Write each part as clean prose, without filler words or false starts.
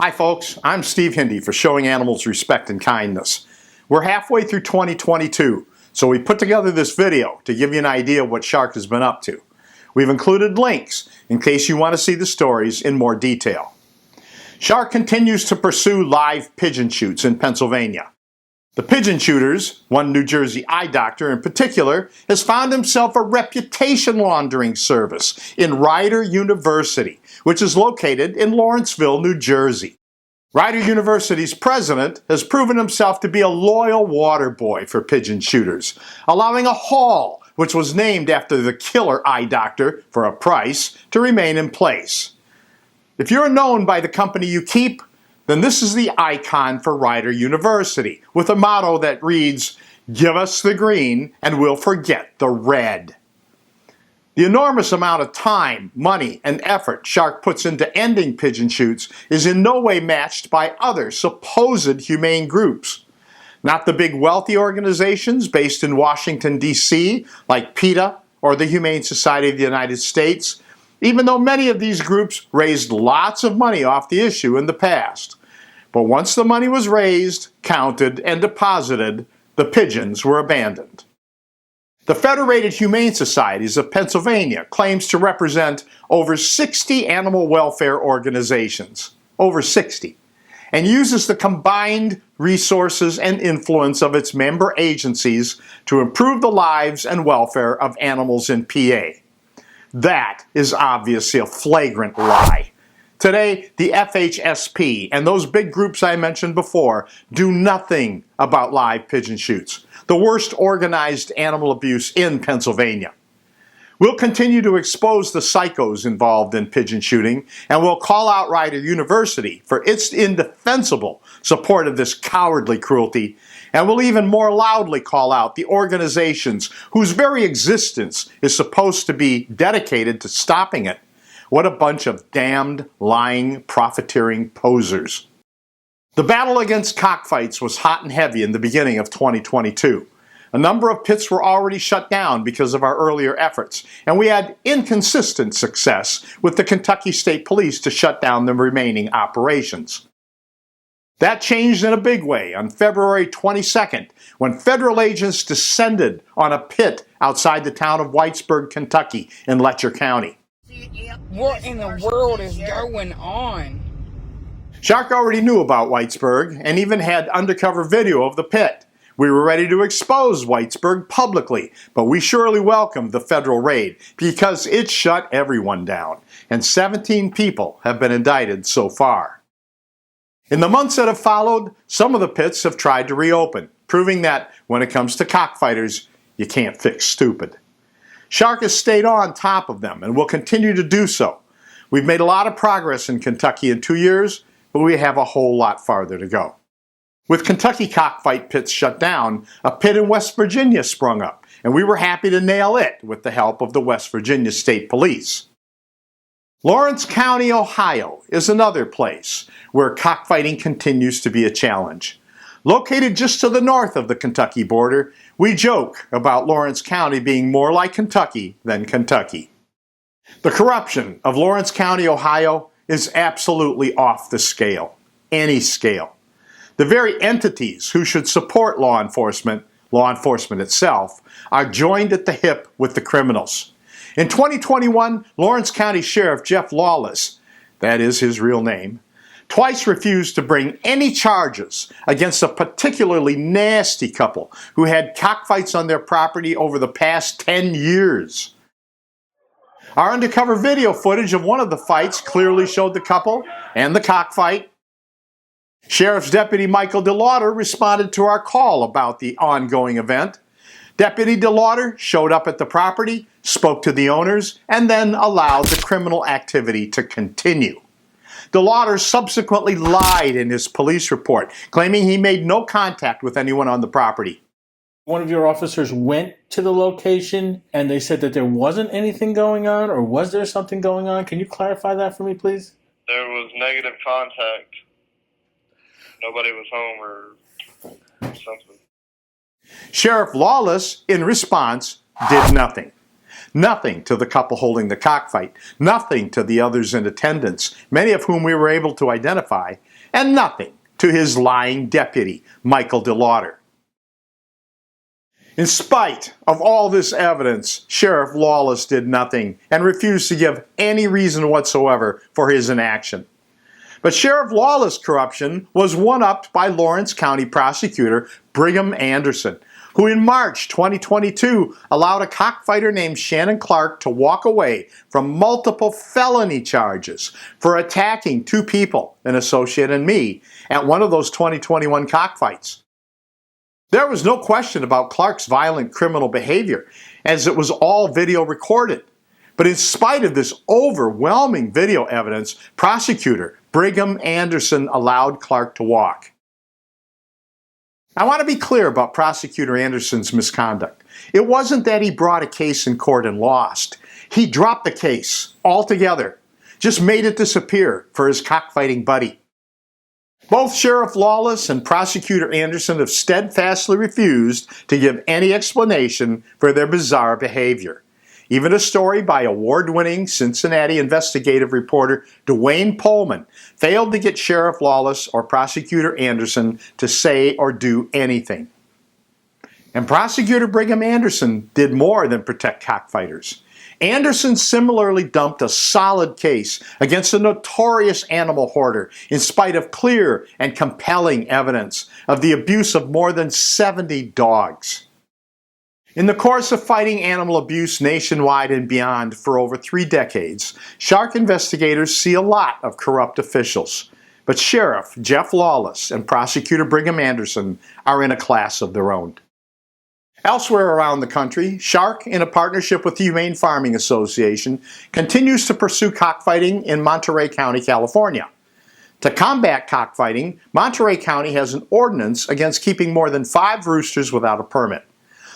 Hi folks, I'm Steve Hindy for Showing Animals Respect and Kindness. We're halfway through 2022, so we put together this video to give you an idea of what Shark has been up to. We've included links in case you want to see the stories in more detail. Shark continues to pursue live pigeon shoots in Pennsylvania. The pigeon shooters, one New Jersey eye doctor in particular, has found himself a reputation laundering service in Rider University, which is located in Lawrenceville, New Jersey. Rider University's president has proven himself to be a loyal water boy for pigeon shooters, allowing a hall, which was named after the killer eye doctor for a price, to remain in place. If you're known by the company you keep, then this is the icon for Rider University, with a motto that reads, "Give us the green and we'll forget the red." The enormous amount of time, money, and effort Shark puts into ending pigeon shoots is in no way matched by other supposed humane groups. Not the big wealthy organizations based in Washington, D.C., like PETA or the Humane Society of the United States, even though many of these groups raised lots of money off the issue in the past. But once the money was raised, counted, and deposited, the pigeons were abandoned. The Federated Humane Societies of Pennsylvania claims to represent over 60 animal welfare organizations, over 60, and uses the combined resources and influence of its member agencies to improve the lives and welfare of animals in PA. That is obviously a flagrant lie. Today, the FHSP and those big groups I mentioned before do nothing about live pigeon shoots, the worst organized animal abuse in Pennsylvania. We'll continue to expose the psychos involved in pigeon shooting, and we'll call out Rider University for its indefensible support of this cowardly cruelty, and we'll even more loudly call out the organizations whose very existence is supposed to be dedicated to stopping it. What a bunch of damned, lying, profiteering posers. The battle against cockfights was hot and heavy in the beginning of 2022. A number of pits were already shut down because of our earlier efforts, and we had inconsistent success with the Kentucky State Police to shut down the remaining operations. That changed in a big way on February 22nd, when federal agents descended on a pit outside the town of Whitesburg, Kentucky, in Letcher County. What in the world is going on? Shark already knew about Whitesburg and even had undercover video of the pit. We were ready to expose Whitesburg publicly, but we surely welcomed the federal raid because it shut everyone down, and 17 people have been indicted so far. In the months that have followed, some of the pits have tried to reopen, proving that when it comes to cockfighters, you can't fix stupid. Shark has stayed on top of them and will continue to do so. We've made a lot of progress in Kentucky in 2 years, but we have a whole lot farther to go. With Kentucky cockfight pits shut down, a pit in West Virginia sprung up, and we were happy to nail it with the help of the West Virginia State Police. Lawrence County, Ohio is another place where cockfighting continues to be a challenge. Located just to the north of the Kentucky border, we joke about Lawrence County being more like Kentucky than Kentucky. The corruption of Lawrence County, Ohio is absolutely off the scale, any scale. The very entities who should support law enforcement itself, are joined at the hip with the criminals. In 2021, Lawrence County Sheriff Jeff Lawless, that is his real name, twice refused to bring any charges against a particularly nasty couple who had cockfights on their property over the past 10 years. Our undercover video footage of one of the fights clearly showed the couple and the cockfight. Sheriff's Deputy Michael DeLauder responded to our call about the ongoing event. Deputy DeLauder showed up at the property, spoke to the owners, and then allowed the criminal activity to continue. DeLauder subsequently lied in his police report, claiming he made no contact with anyone on the property. One of your officers went to the location and they said that there wasn't anything going on, or was there something going on? Can you clarify that for me, please? There was negative contact. Nobody was home or something. Sheriff Lawless, in response, did nothing. Nothing to the couple holding the cockfight, nothing to the others in attendance, many of whom we were able to identify, and nothing to his lying deputy, Michael DeLauder. In spite of all this evidence, Sheriff Lawless did nothing and refused to give any reason whatsoever for his inaction. But Sheriff Lawless' corruption was one-upped by Lawrence County Prosecutor Brigham Anderson, who in March 2022 allowed a cockfighter named Shannon Clark to walk away from multiple felony charges for attacking two people, an associate and me, at one of those 2021 cockfights. There was no question about Clark's violent criminal behavior, as it was all video recorded. But in spite of this overwhelming video evidence, Prosecutor Brigham Anderson allowed Clark to walk. I want to be clear about Prosecutor Anderson's misconduct. It wasn't that he brought a case in court and lost. He dropped the case altogether, just made it disappear for his cockfighting buddy. Both Sheriff Lawless and Prosecutor Anderson have steadfastly refused to give any explanation for their bizarre behavior. Even a story by award-winning Cincinnati investigative reporter Dwayne Pullman failed to get Sheriff Lawless or Prosecutor Anderson to say or do anything. And Prosecutor Brigham Anderson did more than protect cockfighters. Anderson similarly dumped a solid case against a notorious animal hoarder in spite of clear and compelling evidence of the abuse of more than 70 dogs. In the course of fighting animal abuse nationwide and beyond for over 3 decades, shark investigators see a lot of corrupt officials. But Sheriff Jeff Lawless and Prosecutor Brigham Anderson are in a class of their own. Elsewhere around the country, Shark, in a partnership with the Humane Farming Association, continues to pursue cockfighting in Monterey County, California. To combat cockfighting, Monterey County has an ordinance against keeping more than 5 roosters without a permit.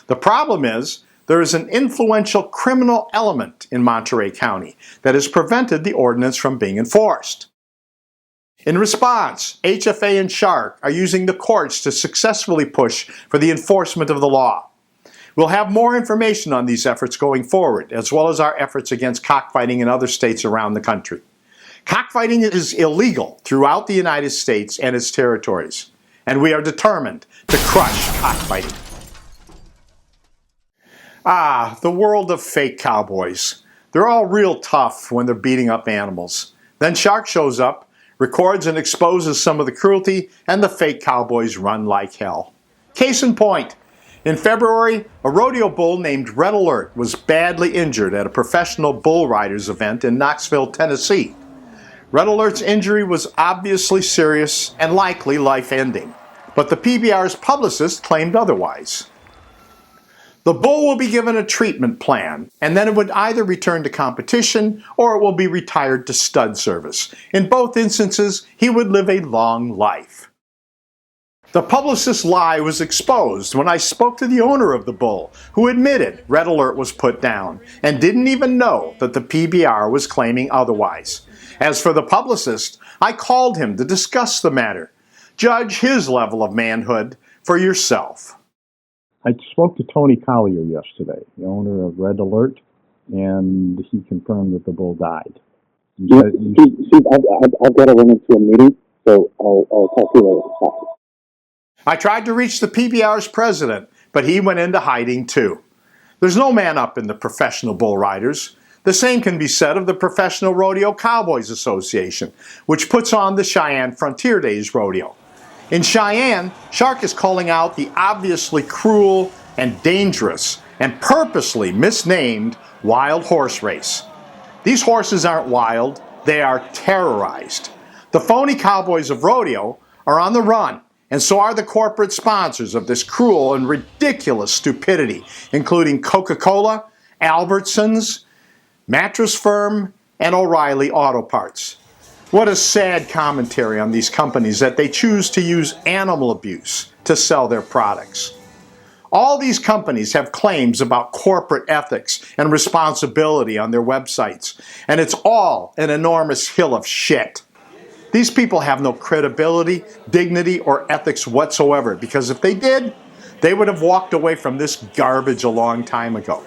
The problem is, there is an influential criminal element in Monterey County that has prevented the ordinance from being enforced. In response, HFA and Shark are using the courts to successfully push for the enforcement of the law. We'll have more information on these efforts going forward, as well as our efforts against cockfighting in other states around the country. Cockfighting is illegal throughout the United States and its territories, and we are determined to crush cockfighting. The world of fake cowboys. They're all real tough when they're beating up animals. Then Shark shows up, records and exposes some of the cruelty, and the fake cowboys run like hell. Case in point, in February, a rodeo bull named Red Alert was badly injured at a professional bull riders event in Knoxville, Tennessee. Red Alert's injury was obviously serious and likely life-ending, but the PBR's publicist claimed otherwise. The bull will be given a treatment plan, and then it would either return to competition or it will be retired to stud service. In both instances, he would live a long life. The publicist's lie was exposed when I spoke to the owner of the bull, who admitted Red Alert was put down and didn't even know that the PBR was claiming otherwise. As for the publicist, I called him to discuss the matter. Judge his level of manhood for yourself. I spoke to Tony Collier yesterday, the owner of Red Alert, and he confirmed that the bull died. I've got to run into a meeting, so I'll talk to you later. I tried to reach the PBR's president, but he went into hiding too. There's no man up in the professional bull riders. The same can be said of the Professional Rodeo Cowboys Association, which puts on the Cheyenne Frontier Days Rodeo. In Cheyenne, Shark is calling out the obviously cruel and dangerous and purposely misnamed wild horse race. These horses aren't wild, they are terrorized. The phony cowboys of rodeo are on the run, and so are the corporate sponsors of this cruel and ridiculous stupidity, including Coca-Cola, Albertsons, Mattress Firm, and O'Reilly Auto Parts. What a sad commentary on these companies that they choose to use animal abuse to sell their products. All these companies have claims about corporate ethics and responsibility on their websites, and it's all an enormous hill of shit. These people have no credibility, dignity, or ethics whatsoever, because if they did, they would have walked away from this garbage a long time ago.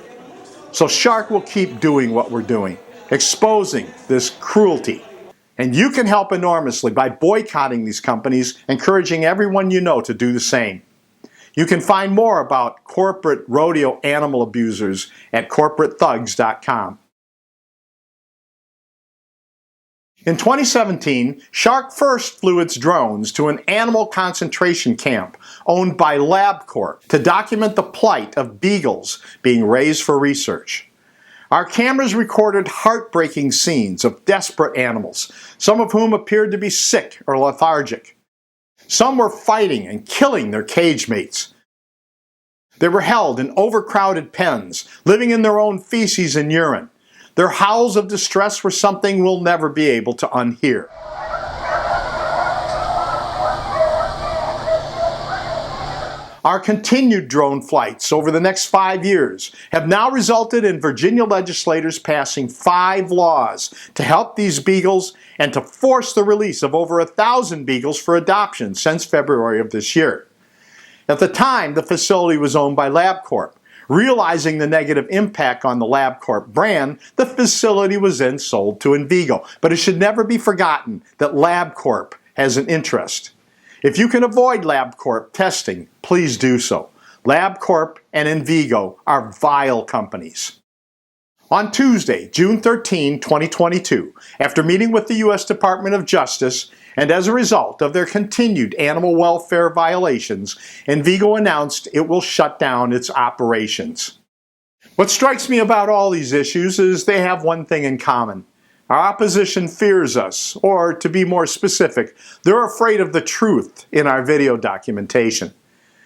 So Shark will keep doing what we're doing, exposing this cruelty And you can help enormously by boycotting these companies, encouraging everyone you know to do the same. You can find more about corporate rodeo animal abusers at corporatethugs.com. In 2017, Shark first flew its drones to an animal concentration camp owned by LabCorp to document the plight of beagles being raised for research. Our cameras recorded heartbreaking scenes of desperate animals, some of whom appeared to be sick or lethargic. Some were fighting and killing their cage mates. They were held in overcrowded pens, living in their own feces and urine. Their howls of distress were something we'll never be able to unhear. Our continued drone flights over the next 5 years have now resulted in Virginia legislators passing 5 laws to help these beagles and to force the release of over 1,000 beagles for adoption since February of this year. At the time, the facility was owned by LabCorp. Realizing the negative impact on the LabCorp brand, the facility was then sold to Envigo. But it should never be forgotten that LabCorp has an interest. If you can avoid LabCorp testing, please do so. LabCorp and Envigo are vile companies. On Tuesday, June 13, 2022, after meeting with the U.S. Department of Justice, and as a result of their continued animal welfare violations, Envigo announced it will shut down its operations. What strikes me about all these issues is they have one thing in common. Our opposition fears us, or to be more specific, they're afraid of the truth in our video documentation.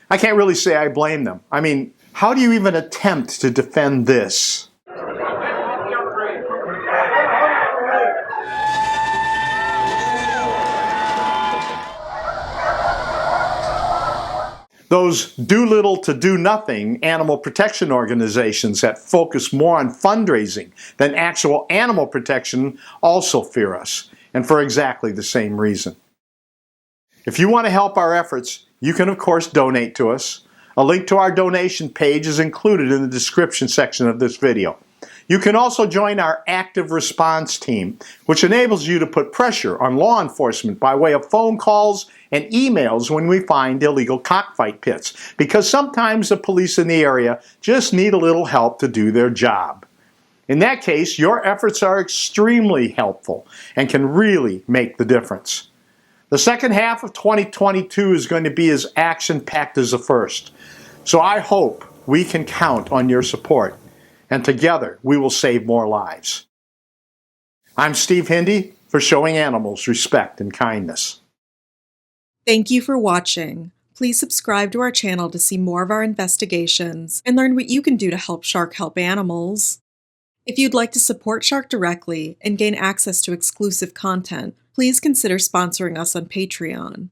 I can't really say I blame them. I mean, how do you even attempt to defend this? Those do little to do nothing animal protection organizations that focus more on fundraising than actual animal protection also fear us, and for exactly the same reason. If you want to help our efforts, you can of course donate to us. A link to our donation page is included in the description section of this video. You can also join our active response team, which enables you to put pressure on law enforcement by way of phone calls and emails when we find illegal cockfight pits, because sometimes the police in the area just need a little help to do their job. In that case, your efforts are extremely helpful and can really make the difference. The second half of 2022 is going to be as action-packed as the first, so I hope we can count on your support. And together we will save more lives. I'm Steve Hindy for Showing Animals Respect and Kindness. Thank you for watching. Please subscribe to our channel to see more of our investigations and learn what you can do to help Shark help animals. If you'd like to support Shark directly and gain access to exclusive content, please consider sponsoring us on Patreon.